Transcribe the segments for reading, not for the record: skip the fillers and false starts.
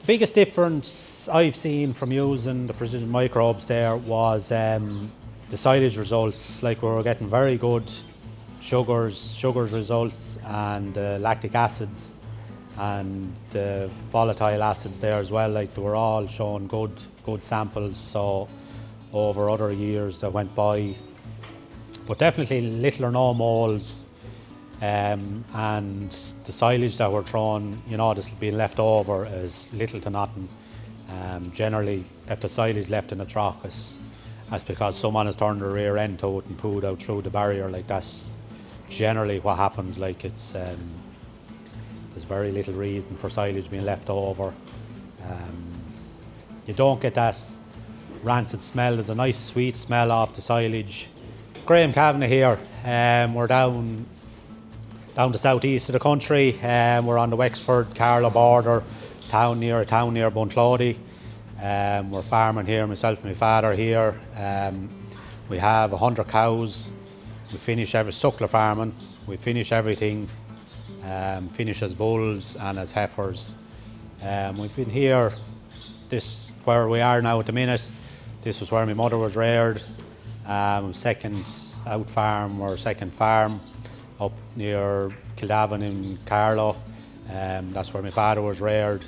The biggest difference I've seen from using the precision microbes there was the silage results. Like, we were getting very good sugars results, and lactic acids and volatile acids there as well. Like, they were all showing good samples. So over other years that went by, but definitely little or no moulds, and the silage that we're throwing, that's being left over is little to nothing. Generally, if the silage left in the trough, that's because someone has turned the rear end to it and pooed out through the barrier. Like, that's generally what happens. Like, it's there's very little reason for silage being left over. You don't get that rancid smell. There's a nice sweet smell off the silage. Graham Kavanagh here. We're down the southeast of the country. We're on the Wexford Carlow border, a town near Bunclody. We're farming here, myself and my father here. We have 100 cows. We finish every suckler farming. We finish everything, finish as bulls and as heifers. We've been here, this where we are now at the minute. This was where my mother was reared. Second out farm, or second farm, up near Kildavin in Carlow. That's where my father was reared.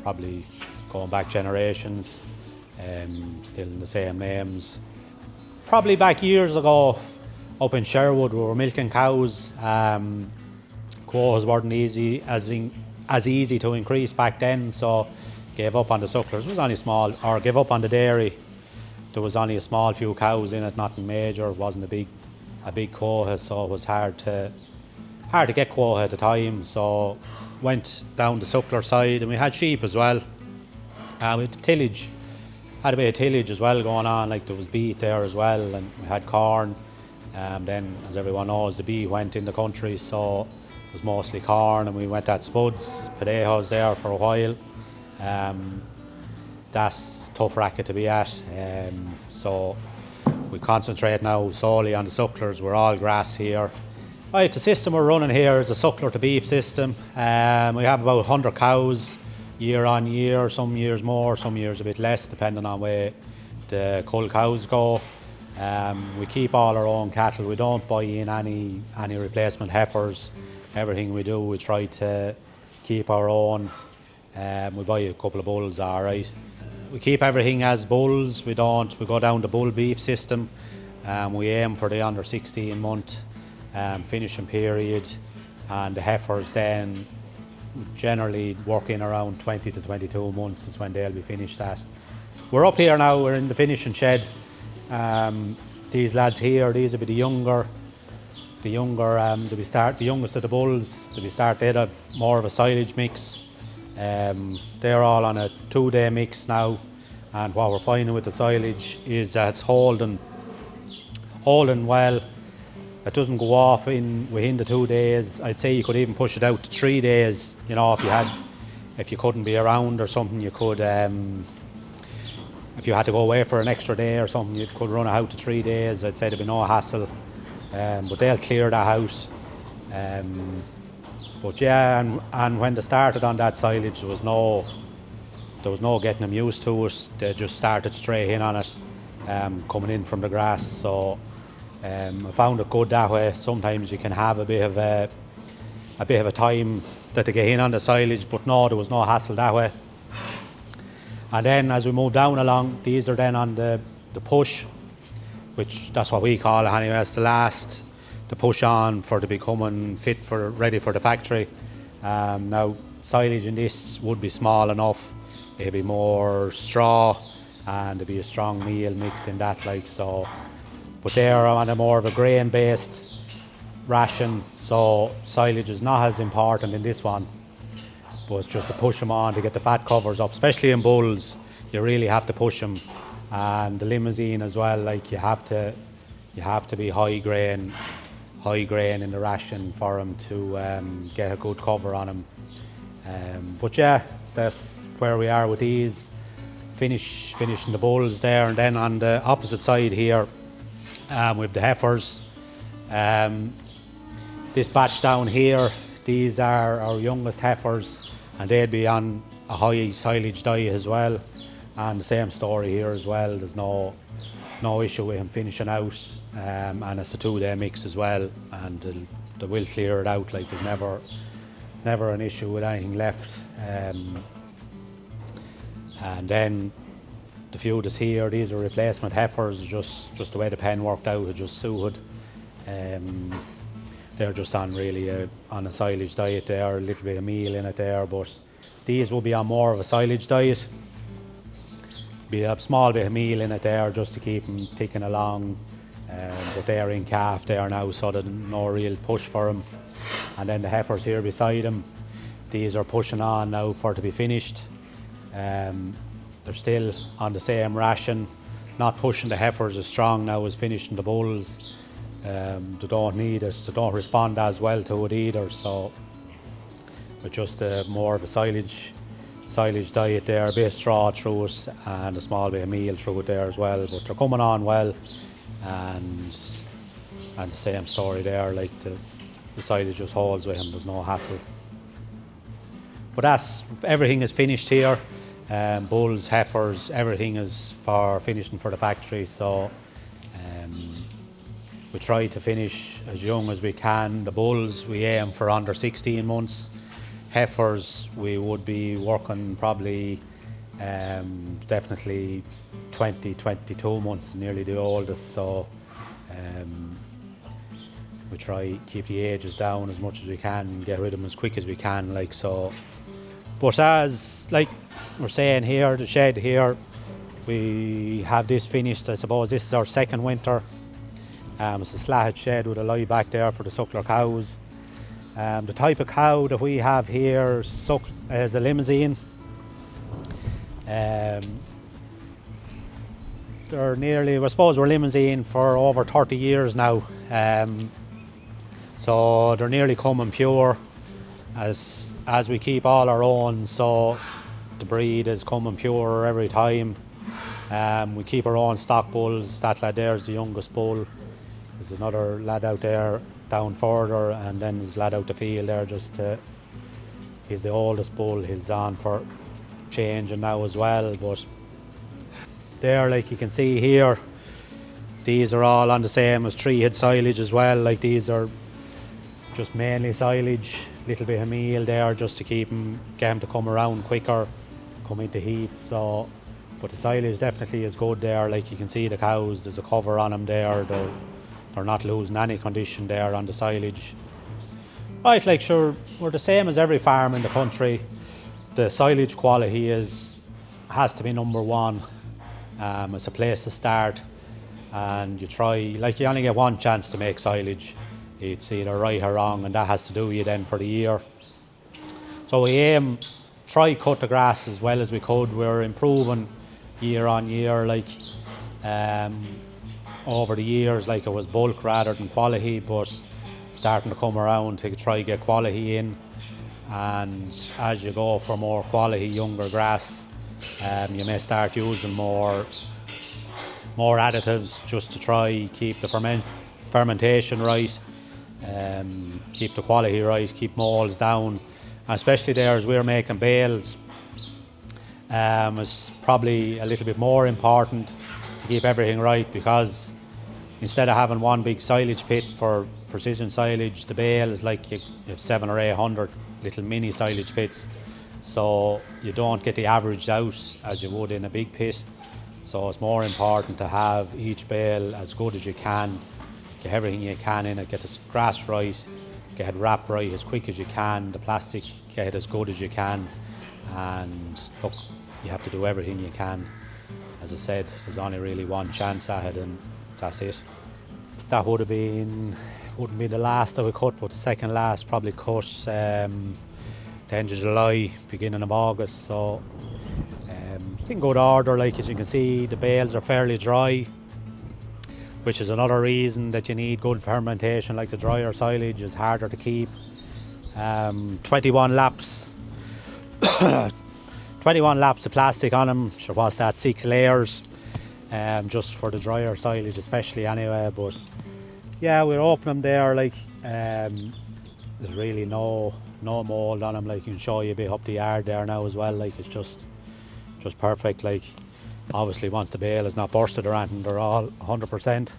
Probably going back generations, still in the same names. Probably back years ago, up in Sherwood, we were milking cows. Quotas weren't as easy to increase back then, so gave up on the sucklers. It was only small, or gave up on the dairy. There was only a small few cows in it, nothing major. It wasn't a big quota, so it was hard to get quota at the time. So went down the suckler side, and we had sheep as well. We had tillage, had a bit of tillage as well going on. Like, there was beet there as well, and we had corn. Then, as everyone knows, the bee went in the country, so it was mostly corn, and we went at spuds, potatoes there for a while. That's tough racket to be at, so we concentrate now solely on the sucklers. We're all grass here. Right, the system we're running here is a suckler-to-beef system. We have about 100 cows year on year, some years more, some years a bit less, depending on where the cull cows go. We keep all our own cattle. We don't buy in any replacement heifers. Everything we do, we try to keep our own. We buy a couple of bulls, all right. We keep everything as bulls. We go down the bull beef system. We aim for the under 16 month finishing period, and the heifers then generally working around 20 to 22 months is when they'll be finished at. We're up here now, we're in the finishing shed. These lads here, these will be the youngest of the bulls. They'd have more of a silage mix. They're all on a 2-day mix now, and what we're finding with the silage is that it's holding well. It doesn't go off within the 2 days. I'd say you could even push it out to 3 days. If you couldn't be around or something, you could. If you had to go away for an extra day or something, you could run it out to 3 days. I'd say there'd be no hassle, but they'll clear that out. But yeah, and when they started on that silage, there was no getting them used to it. They just started straight in on it, coming in from the grass. So I found it good that way. Sometimes you can have a bit of a time that they get in on the silage, but no, there was no hassle that way. And then as we move down along, these are then on the push, which that's what we call it anyway. It's the push on for the becoming ready for the factory. Now, silage in this would be small enough. It'd be more straw, and there'd be a strong meal mix in that, like so. But they're on a more of a grain-based ration, so silage is not as important in this one. But it's just to push them on to get the fat covers up, especially in bulls. You really have to push them, and the limousine as well. Like, you have to be high grain in the ration for them to get a good cover on them. But yeah, that's where we are with these. Finishing the bulls there, and then on the opposite side here, with the heifers. This batch down here, these are our youngest heifers, and they'd be on a high silage diet as well, and the same story here as well. There's no issue with him finishing out, and it's a 2-day mix as well, and they will clear it out. Like, there's never an issue with anything left. And then the few that's here, these are replacement heifers, just the way the pen worked out, it just suited. They're just on really on a silage diet there, a little bit of meal in it there, but these will be on more of a silage diet. Be a small bit of meal in it there just to keep them ticking along, but they're in calf there now, so there's no real push for them. And then the heifers here beside them, these are pushing on now for to be finished. They're still on the same ration, not pushing the heifers as strong now as finishing the bulls. They don't need it, they don't respond as well to it either, so but just more of a silage diet there, a bit of straw through it and a small bit of meal through it there as well, but they're coming on well, and the same story there, like the silage just holds with him, there's no hassle. But everything is finished here. Bulls, heifers, everything is for finishing for the factory, so we try to finish as young as we can. The bulls we aim for under 16 months. Heifers we would be working probably definitely 22 months, nearly the oldest, so we try keep the ages down as much as we can and get rid of them as quick as we can, like so. But as like we're saying here, the shed here, we have this finished. I suppose this is our second winter. It's a slatted shed with a lie back there for the suckler cows. The type of cow that we have here is a limousine. They're nearly, I suppose we're limousine for over 30 years now. So they're nearly coming pure as we keep all our own, so the breed is coming pure every time. We keep our own stock bulls. That lad there is the youngest bull. There's another lad out there down further, and then there's a lad out the field there he's the oldest bull. He's on for changing now as well, but there, like you can see here, these are all on the same as 3-head silage as well. Like, these are just mainly silage, little bit of meal there just to get them to come around quicker, come into heat. So, but the silage definitely is good there. Like, you can see the cows, there's a cover on them there. They're not losing any condition there on the silage. Right, like, sure, we're the same as every farm in the country. The silage quality has to be number one. It's a place to start, and you try, like, you only get one chance to make silage. It's either right or wrong, and that has to do with you then for the year. So we try cut the grass as well as we could. We're improving year on year, like, over the years, like, it was bulk rather than quality, but starting to come around to try get quality in. And as you go for more quality, younger grass, you may start using more additives just to try keep the fermentation right, keep the quality right, keep molds down. And especially there as we're making bales, it's probably a little bit more important to keep everything right, because instead of having one big silage pit for precision silage, the bale is like you have 700 or 800 little mini silage pits, so you don't get the average out as you would in a big pit. So it's more important to have each bale as good as you can, get everything you can in it, get the grass right, get it wrapped right as quick as you can, the plastic get it as good as you can, and look, you have to do everything you can. As I said, there's only really one chance at it, and that's it. That wouldn't be the last that we cut, but the second last probably cut the end of July, beginning of August. So it's in good order. Like, as you can see, the bales are fairly dry, which is another reason that you need good fermentation. Like, the drier silage is harder to keep. 21 laps 21 laps of plastic on them. Sure, what's that, 6 layers, just for the drier silage especially anyway. But yeah, we're opening them there, like, there's really no no mould on them. Like, you can show you a bit up the yard there now as well. Like, it's just perfect. Like, obviously once the bale is not bursted or anything, they're all 100%.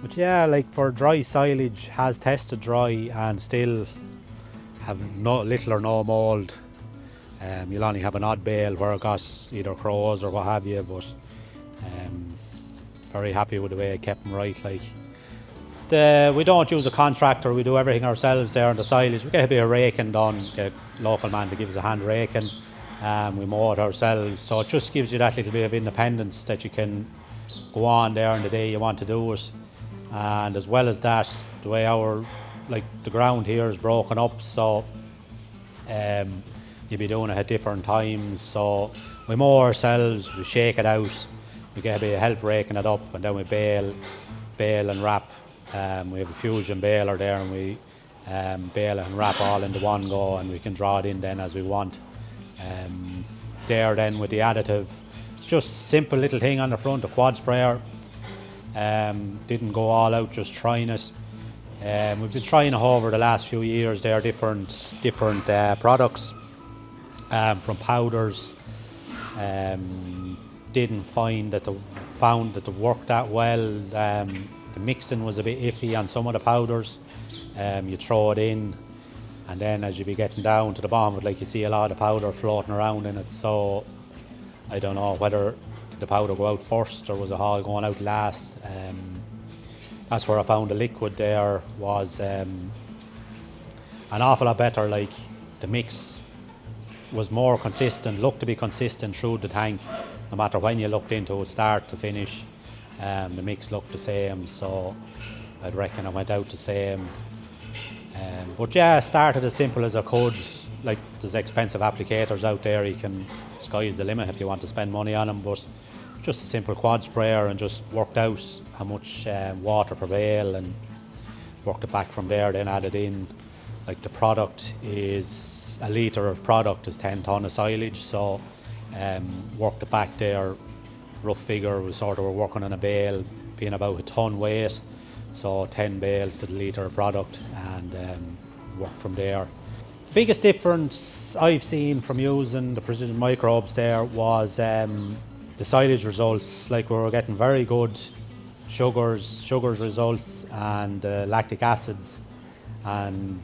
But yeah, like for dry silage, has tested dry and still have little or no mould. You'll only have an odd bale where it got either crows or what have you, but very happy with the way I kept them right. Like, we don't use a contractor, we do everything ourselves there on the silage. We get a bit of raking done, get a local man to give us a hand raking. We mow it ourselves, so it just gives you that little bit of independence that you can go on there on the day you want to do it. And as well as that, the way the ground here is broken up, so you'll be doing it at different times. So we mow ourselves, we shake it out, we get a bit of help raking it up, and then we bale and wrap. We have a fusion baler there, and we bale and wrap all into one go, and we can draw it in then as we want. There then with the additive, it's just a simple little thing on the front, a quad sprayer. Didn't go all out just trying it. We've been trying it over the last few years there, different products from powders. Didn't find that they worked that well. The mixing was a bit iffy on some of the powders. You throw it in, and then as you be getting down to the bottom of it, like, you'd see a lot of powder floating around in it. So I don't know whether the powder go out first or was it all going out last. That's where I found the liquid there was an awful lot better. Like, the mix was more consistent, looked to be consistent through the tank. No matter when you looked into it, start to finish, the mix looked the same. So I'd reckon I went out the same. But yeah, started as simple as I could. Like, there's expensive applicators out there, sky's the limit if you want to spend money on them, but just a simple quad sprayer, and just worked out how much water per bale and worked it back from there, then added in, like, the product is a litre of product is 10 tonne of silage, so worked it back there, rough figure, we were working on a bale being about a tonne weight, so 10 bales to the litre of product, and worked from there. The biggest difference I've seen from using the precision microbes there was the silage results. Like, we were getting very good sugars results, and lactic acids and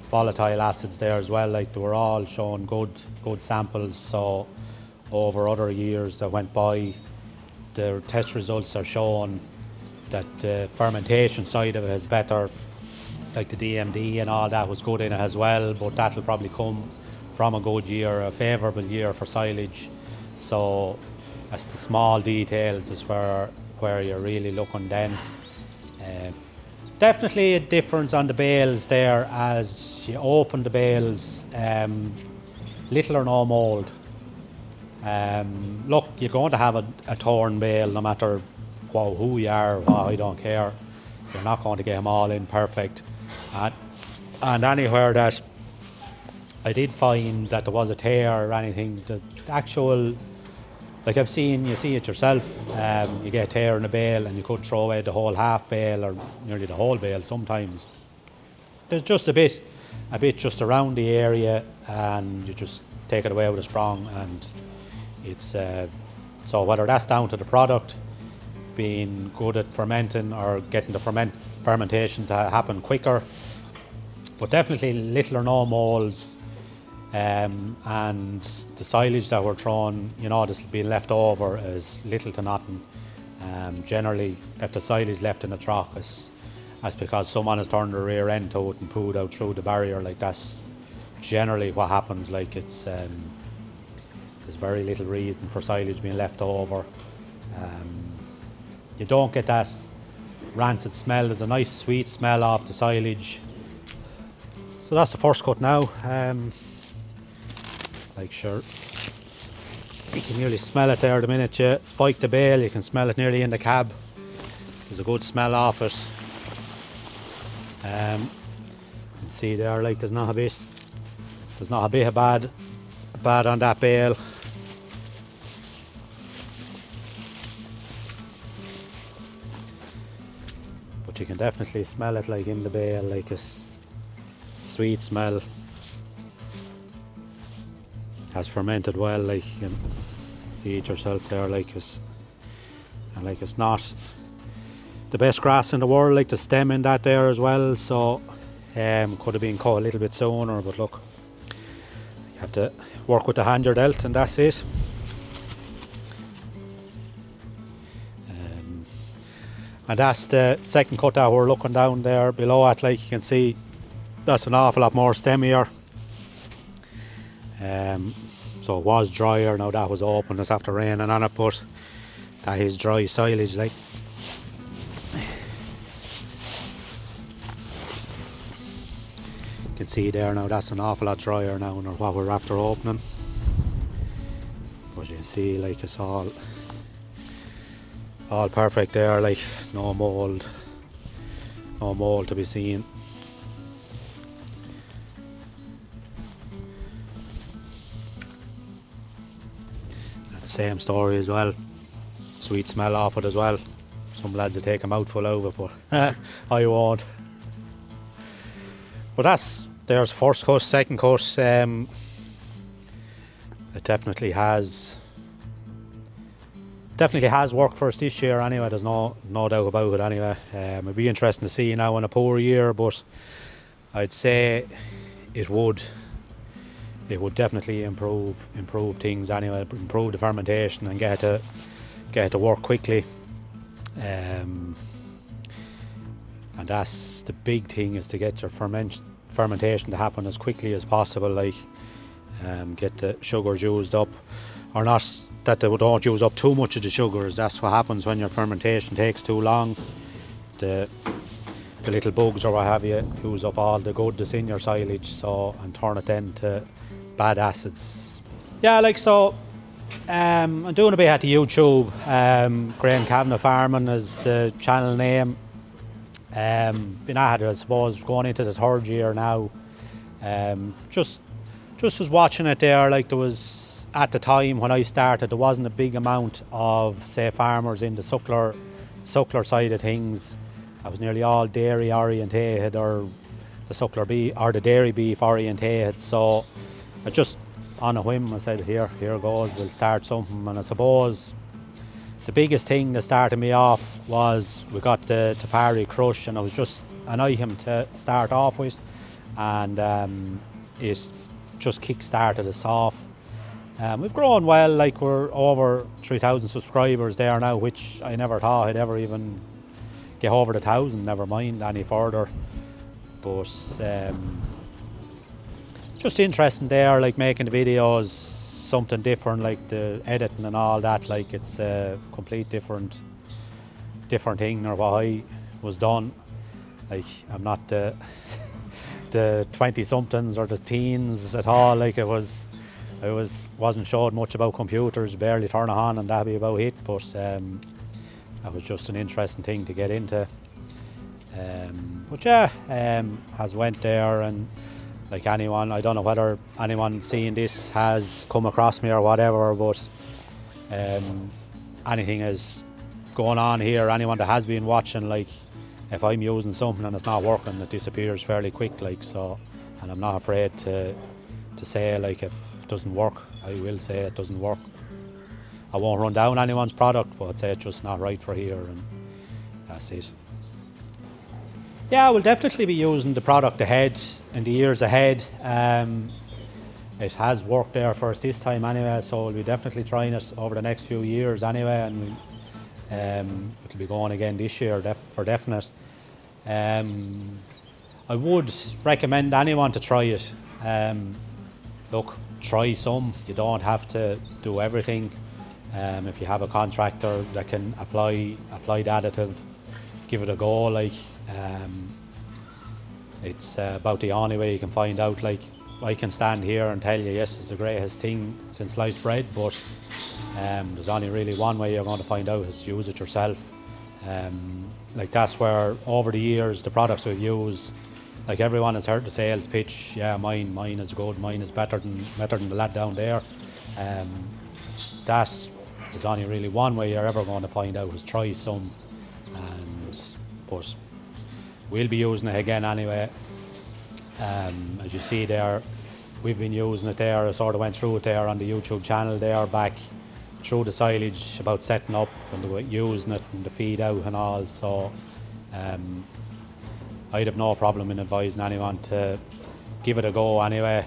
volatile acids there as well. Like, they were all showing good samples. So over other years that went by, the test results are showing that the fermentation side of it is better. Like, the DMD and all that was good in it as well, but that'll probably come from a good year, a favourable year for silage. So that's the small details is where you're really looking then. Definitely a difference on the bales there. As you open the bales, little or no mould. Look, you're going to have a torn bale no matter who you are. I don't care. You're not going to get them all in perfect. And anywhere that I did find that there was a tear or anything, the actual, like, you see it yourself, you get a tear in a bale and you could throw away the whole half bale or nearly the whole bale sometimes. There's just a bit just around the area, and you just take it away with a sprung, and it's so whether that's down to the product being good at fermenting or getting the fermentation to happen quicker, but definitely little or no moulds. And the silage that we're throwing, this being left over is little to nothing. Generally, if the silage left in the trough, that's because someone has turned the rear end to it and pooed out through the barrier. Like, that's generally what happens. Like, it's there's very little reason for silage being left over. You don't get that rancid smell. There's a nice sweet smell off the silage. So that's the first cut now. Like, sure, you can nearly smell it there the minute you spike the bale. You can smell it nearly in the cab. There's a good smell off it. You can see there, like, there's not a bit of bad on that bale. But but you can definitely smell it like in the bale, like a sweet smell. Has fermented well, like you can see it yourself there, like it's not the best grass in the world, like the stem in that there as well, so could have been cut a little bit sooner, but look, you have to work with the hand you're dealt, and that's it. And that's the second cut that we're looking down there below it, like you can see that's an awful lot more stemmier. So it was drier, now that was open, it's after raining on it, but that is dry silage, like. You can see there now that's an awful lot drier now than what we're after opening. But you can see like it's all perfect there, like no mould to be seen. And the same story as well, sweet smell off it as well. Some lads will take a mouthful out of it, but I won't. But there's first cut, second cut. It definitely has worked for us this year anyway, there's no doubt about it anyway. It'd be interesting to see now in a poor year, but I'd say it would definitely improve things anyway, improve the fermentation and get it to work quickly. And that's the big thing, is to get your fermentation to happen as quickly as possible, like get the sugars used up, or not that they don't use up too much of the sugars. That's what happens when your fermentation takes too long. The little bugs or what have you use up all the good that's in your silage, and turn it then to bad acids. Yeah, like so. I'm doing a bit at the YouTube. Graham Kavanagh Farming is the channel name. Been at it, I suppose, going into the third year now. Just was watching it there, like there was, at the time when I started, there wasn't a big amount of, say, farmers in the suckler side of things. I was nearly all dairy orientated, or the suckler beef or the dairy beef orientated. So I just, on a whim, I said, here goes, we'll start something. And I suppose the biggest thing that started me off was we got the Tapari crush, and it was just an item to start off with, and it just kick-started us off. We've grown well, like we're over 3,000 subscribers there now, which I never thought I'd ever even get over the 1,000, never mind any further. But just interesting there, like making the videos something different, like the editing and all that, like it's a complete different thing than what I was done. Like I'm not the 20-somethings or the teens at all. Like I wasn't showed much about computers, barely turn it on and that'd be about it. But that was just an interesting thing to get into. But yeah, has went there, and like anyone, I don't know whether anyone seeing this has come across me or whatever, but anything is going on here, anyone that has been watching, like if I'm using something and it's not working, it disappears fairly quick, like so. And I'm not afraid to say, like, if it doesn't work, I will say it doesn't work. I won't run down anyone's product, but I'd say it's just not right for here, and that's it. Yeah, we'll definitely be using the product ahead, in the years ahead. It has worked there for us this time anyway, so we'll be definitely trying it over the next few years anyway, and it'll be going again this year for definite. I would recommend anyone to try it. Look, try some. You don't have to do everything. If you have a contractor that can apply the additive, give it a go. Like it's about the only way you can find out. Like I can stand here and tell you, yes, it's the greatest thing since sliced bread, but there's only really one way you're going to find out, is to use it yourself. Like that's where over the years the products we've used, like everyone has heard the sales pitch, yeah, mine is good, mine is better than the lad down there. There's only really one way you're ever going to find out, is try some. But we'll be using it again anyway. As you see there, we've been using it there. I sort of went through it there on the YouTube channel there, back through the silage, about setting up and using it and the feed out and all. So I'd have no problem in advising anyone to give it a go anyway,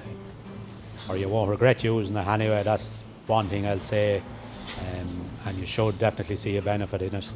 or you won't regret using it anyway. That's one thing I'll say, and you should definitely see a benefit in it.